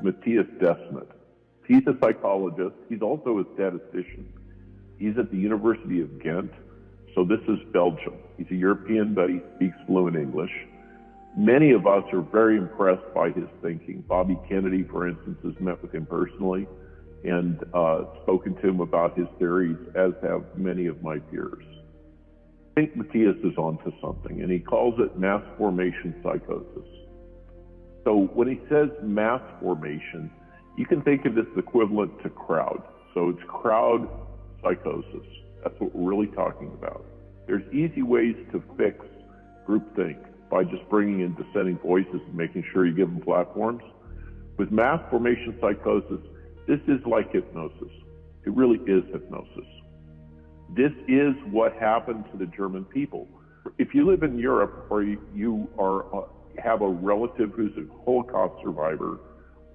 Matthias Desmet. He's a psychologist. He's also a statistician. He's at the University of Ghent. So this is Belgium. He's a European, but he speaks fluent English. Many of us are very impressed by his thinking. Bobby Kennedy, for instance, has met with him personally and spoken to him about his theories, as have many of my peers. I think Matthias is onto something, and he calls it mass formation psychosis. So when he says mass formation, you can think of this equivalent to crowd. So it's crowd psychosis. That's what we're really talking about. There's easy ways to fix groupthink by just bringing in dissenting voices and making sure you give them platforms. With mass formation psychosis, this is like hypnosis. It really is hypnosis. This is what happened to the German people. If you live in Europe or you have a relative who's a Holocaust survivor,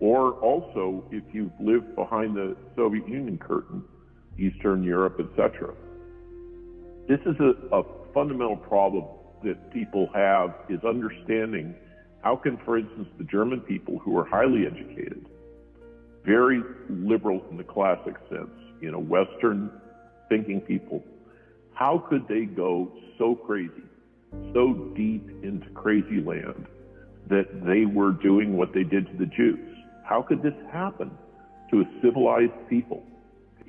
or also if you've lived behind the Soviet Union curtain, Eastern Europe, etc. This is a fundamental problem that people have, is understanding how can, for instance, the German people who are highly educated, very liberal in the classic sense, Western thinking people, how could they go so crazy, so deep into crazy land that they were doing what they did to the Jews? How could this happen to a civilized people?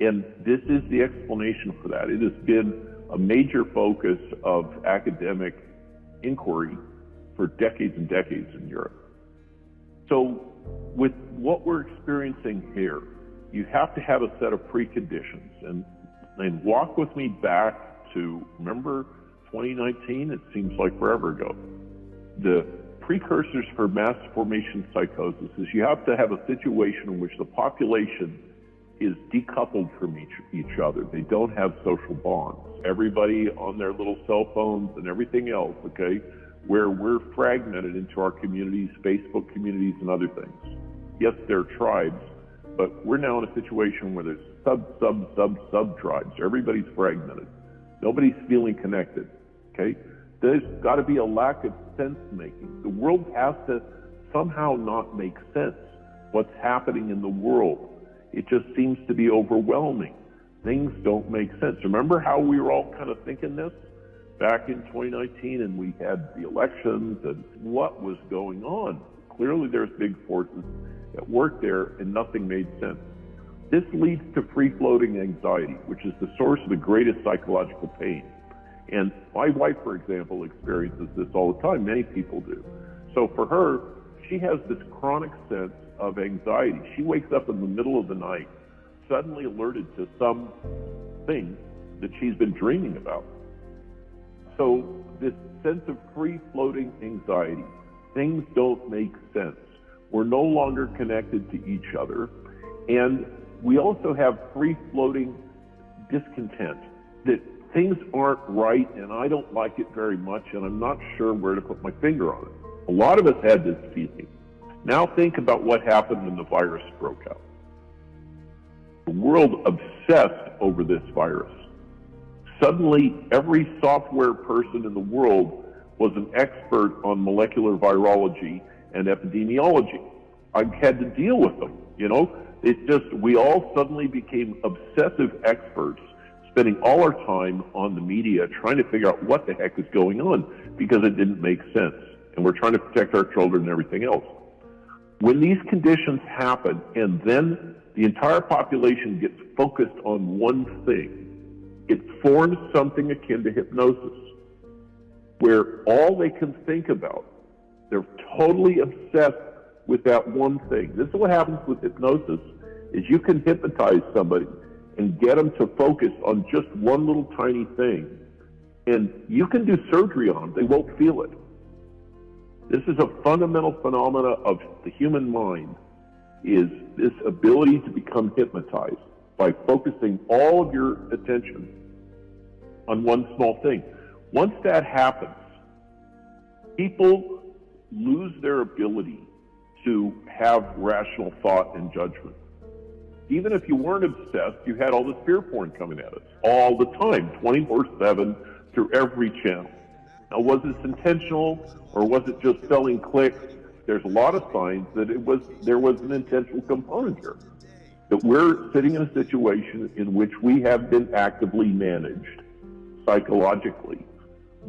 And this is the explanation for that. It has been a major focus of academic inquiry for decades and decades in Europe. So with what we're experiencing here, you have to have a set of preconditions. And walk with me back to, remember 2019? It seems like forever ago. The precursors for mass formation psychosis is you have to have a situation in which the population is decoupled from each other. They don't have social bonds. Everybody on their little cell phones and everything else, okay, where we're fragmented into our communities, Facebook communities and other things. Yes, there are tribes, but we're now in a situation where there's sub tribes. Everybody's fragmented. Nobody's feeling connected, okay? There's got to be a lack of sense making. The world has to somehow not make sense. What's happening in the world? It just seems to be overwhelming. Things don't make sense. Remember how we were all kind of thinking this back in 2019 and we had the elections and what was going on? Clearly there's big forces at work there and nothing made sense. This leads to free-floating anxiety, which is the source of the greatest psychological pain. And my wife, for example, experiences this all the time. Many people do. So for her, she has this chronic sense of anxiety. She wakes up in the middle of the night, suddenly alerted to something that she's been dreaming about. So this sense of free-floating anxiety, things don't make sense. We're no longer connected to each other. And we also have free-floating discontent, that things aren't right and I don't like it very much and I'm not sure where to put my finger on it. A lot of us had this feeling. Now think about what happened when the virus broke out. The world obsessed over this virus. Suddenly, every software person in the world was an expert on molecular virology and epidemiology. I had to deal with them, It's just, we all suddenly became obsessive experts, spending all our time on the media trying to figure out what the heck is going on because it didn't make sense. And we're trying to protect our children and everything else. When these conditions happen and then the entire population gets focused on one thing, it forms something akin to hypnosis, where all they can think about, they're totally obsessed with that one thing. This is what happens with hypnosis, is you can hypnotize somebody and get them to focus on just one little tiny thing. And you can do surgery on them, they won't feel it. This is a fundamental phenomena of the human mind, is this ability to become hypnotized by focusing all of your attention on one small thing. Once that happens, people lose their ability to have rational thought and judgment. Even if you weren't obsessed, you had all this fear porn coming at us all the time, 24/7 through every channel. Now, was this intentional or was it just selling clicks? there's a lot of signs that there was an intentional component here. That we're sitting in a situation in which we have been actively managed psychologically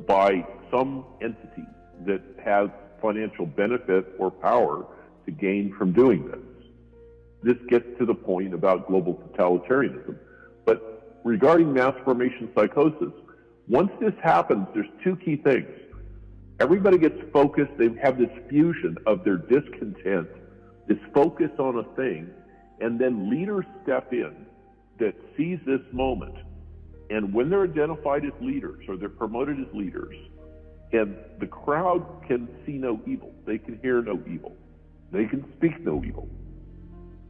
by some entity that has financial benefit or power to gain from doing this. This gets to the point about global totalitarianism. But regarding mass formation psychosis, once this happens, there's two key things. Everybody gets focused, they have this fusion of their discontent, this focus on a thing, and then leaders step in that seize this moment. And when they're identified as leaders or they're promoted as leaders, and the crowd can see no evil, they can hear no evil, they can speak no evil.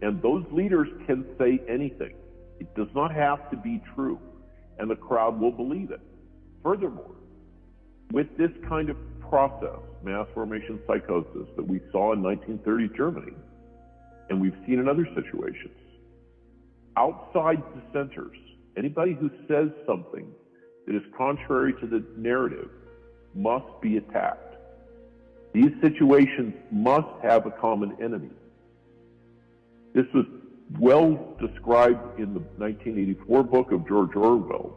And those leaders can say anything. It does not have to be true, and the crowd will believe it. Furthermore, with this kind of process, mass formation psychosis, that we saw in 1930 Germany, and we've seen in other situations, outside dissenters, anybody who says something that is contrary to the narrative must be attacked. These situations must have a common enemy. This was well described in the 1984 book of George Orwell,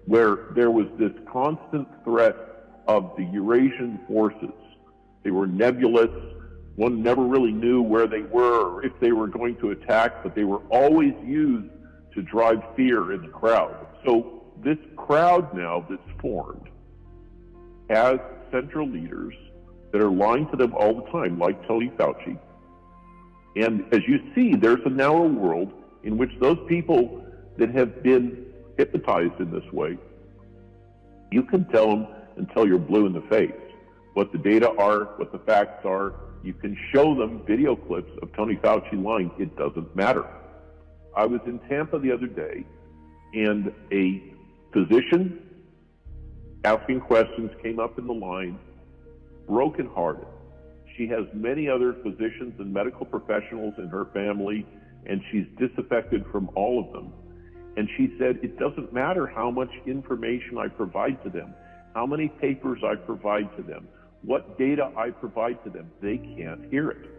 where there was this constant threat of the Eurasian forces. They were nebulous. One never really knew where they were or if they were going to attack, but they were always used to drive fear in the crowd. So this crowd now that's formed has central leaders that are lying to them all the time, like Tony Fauci. And as you see, there's now a world in which those people that have been hypnotized in this way, you can tell them until you're blue in the face what the data are, what the facts are. You can show them video clips of Tony Fauci lying. It doesn't matter. I was in Tampa the other day, and a physician asking questions came up in the line, brokenhearted. She has many other physicians and medical professionals in her family, and she's disaffected from all of them. And she said, it doesn't matter how much information I provide to them, how many papers I provide to them, what data I provide to them, they can't hear it.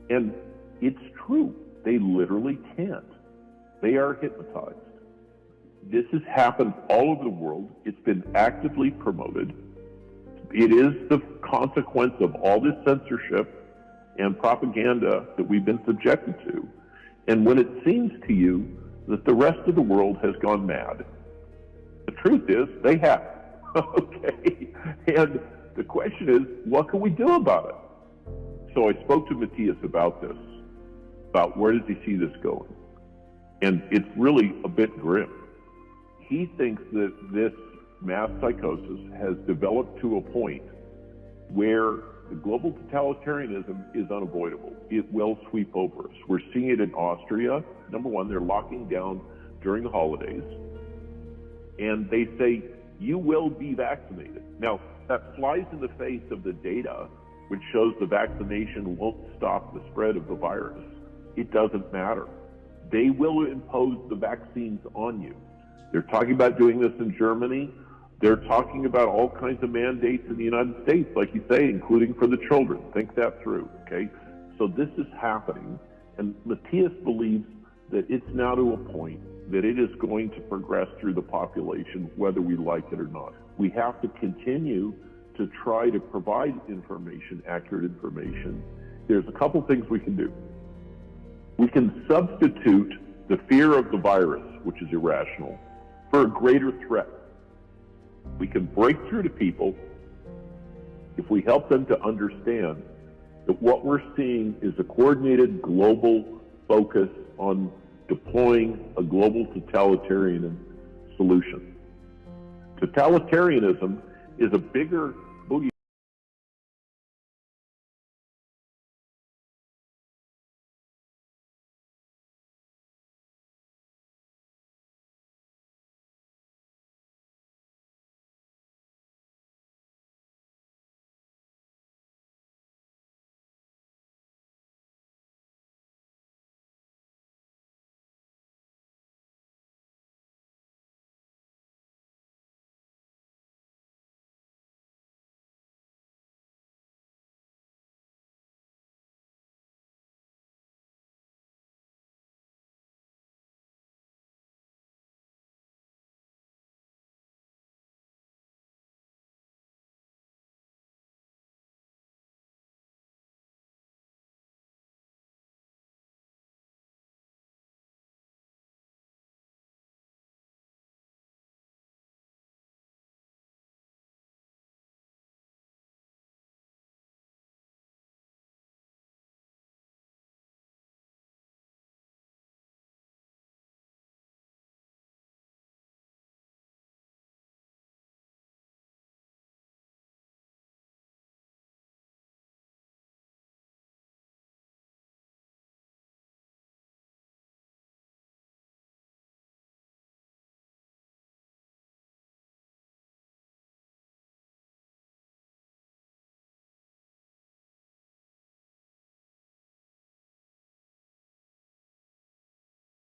And it's true. They literally can't. They are hypnotized. This has happened all over the world. It's been actively promoted. It is the consequence of all this censorship and propaganda that we've been subjected to. And when it seems to you that the rest of the world has gone mad, the truth is they have. Okay? And the question is, what can we do about it? So I spoke to Matthias about this, about where does he see this going? And it's really a bit grim. He thinks that this mass psychosis has developed to a point where the global totalitarianism is unavoidable. It will sweep over us. We're seeing it in Austria. Number one, they're locking down during the holidays, and they say, you will be vaccinated. Now, that flies in the face of the data, which shows the vaccination won't stop the spread of the virus. It doesn't matter. They will impose the vaccines on you. They're talking about doing this in Germany. They're talking about all kinds of mandates in the United States, like you say, including for the children. Think that through, okay? So this is happening, and Matthias believes that it's now to a point that it is going to progress through the population, whether we like it or not. We have to continue to try to provide information, accurate information. There's a couple things we can do. We can substitute the fear of the virus, which is irrational, for a greater threat. We can break through to people if we help them to understand that what we're seeing is a coordinated global focus on deploying a global totalitarian solution. Totalitarianism is a bigger boogie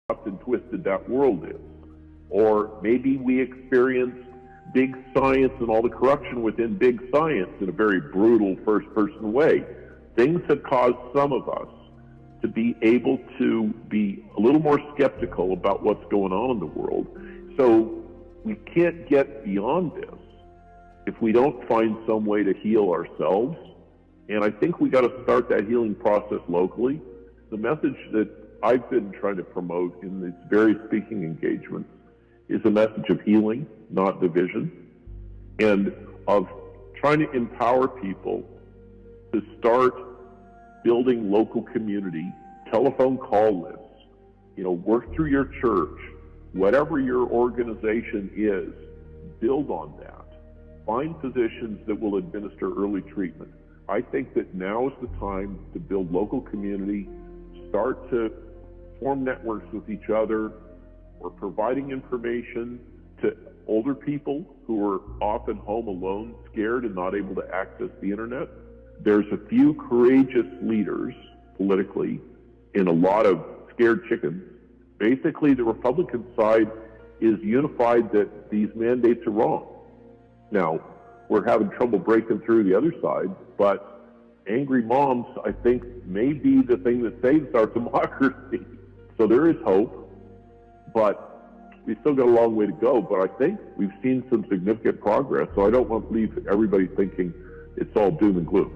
and twisted that world is. Or maybe we experience big science and all the corruption within big science in a very brutal first-person way. Things have caused some of us to be able to be a little more skeptical about what's going on in the world. So we can't get beyond this if we don't find some way to heal ourselves. And I think we got to start that healing process locally. The message that I've been trying to promote in these various speaking engagements is a message of healing, not division, and of trying to empower people to start building local community, telephone call lists, work through your church, whatever your organization is, build on that. Find physicians that will administer early treatment. I think that now is the time to build local community, start to form networks with each other. We're providing information to older people who are often home alone, scared and not able to access the internet. There's a few courageous leaders politically in a lot of scared chickens. Basically, the Republican side is unified that these mandates are wrong. Now, we're having trouble breaking through the other side, but angry moms, I think, may be the thing that saves our democracy. So there is hope, but we still got a long way to go. But I think we've seen some significant progress, so I don't want to leave everybody thinking it's all doom and gloom.